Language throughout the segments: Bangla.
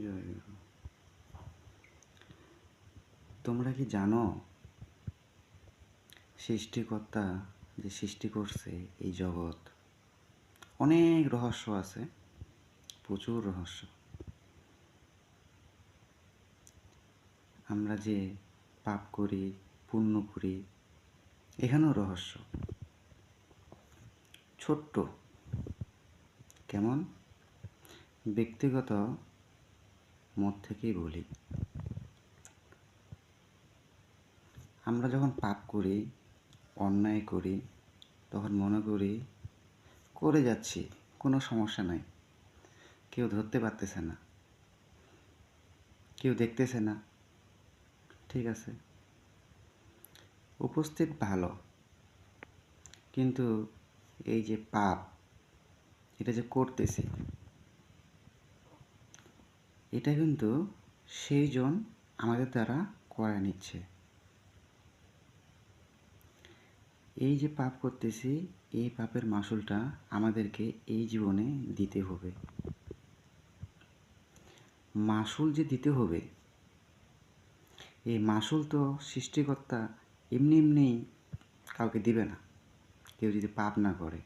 জয় গুরু। তোমরা কি জানো সৃষ্টিকর্তা যে সৃষ্টি করছে এই জগৎ, অনেক রহস্য আছে, প্রচুর রহস্য। আমরা যে পাপ করি, পুণ্য করি, এখানেও রহস্য। ছোট্ট কেমন, ব্যক্তিগত মত থেকেই বলি। আমরা যখন পাপ করি, অন্যায় করি, তখন মনে করি করে যাচ্ছি, কোনো সমস্যা নাই, কেউ ধরতে পারতেছে না, কেউ দেখতেছে না, ঠিক আছে, উপস্থিত ভালো। কিন্তু এই যে পাপ, এটা যে করতেছি, এটা কিন্তু সেই জন আমাদের দ্বারা করায় নিচ্ছে। এই যে পাপ করতেছি, এই পাপের মাসুলটা আমাদেরকে এই জীবনে দিতে হবে। মাসুল যে দিতে হবে, এই মাসুল তো সৃষ্টিকর্তা এমনি এমনি কাউকে দিবে না, কেউ যদি পাপ না করে।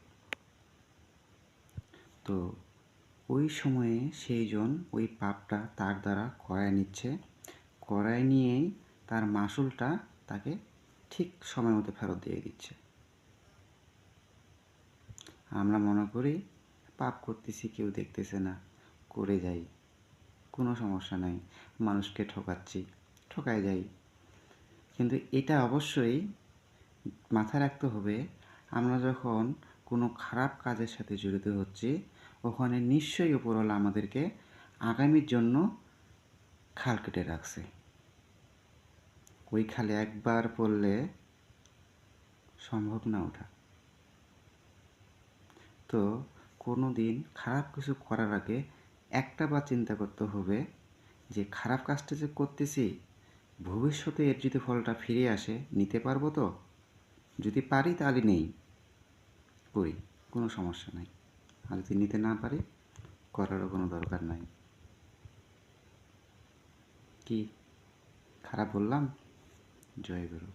তো ওই সময়ে সেই জন ওই পাপটা তার দ্বারা করায় নিচ্ছে, করায় নিয়েই তার মাসুলটা তাকে ঠিক সময় মতো ফেরত দিয়ে দিচ্ছে। আমরা মনে করি পাপ করতেছি, কেউ দেখতেছে না, করে যাই, কোনো সমস্যা নাই, মানুষকে ঠকাচ্ছি, ঠকায় যাই। কিন্তু এটা অবশ্যই মাথায় রাখতে হবে, আমরা যখন কোনো খারাপ কাজের সাথে জড়িত হচ্ছি, ওখানে নিশ্চয়ই উপরওয়ালা আমাদেরকে আগামীর জন্য খাল কেটে রাখছে। ওই খালে একবার পড়লে সম্ভব না ওঠা। তো কোনো দিন খারাপ কিছু করার আগে একটা বার চিন্তা করতে হবে যে খারাপ কাজটা যে করতেছি, ভবিষ্যতে এর যদি ফলটা ফিরে আসে, নিতে পারবো তো? যদি পারি তাহলে নেই, করি, কোনো সমস্যা নাই। আর যদি নিতে না পারি, করারও কোনো দরকার নাই। কি খারাপ বললাম? জয় গুরু।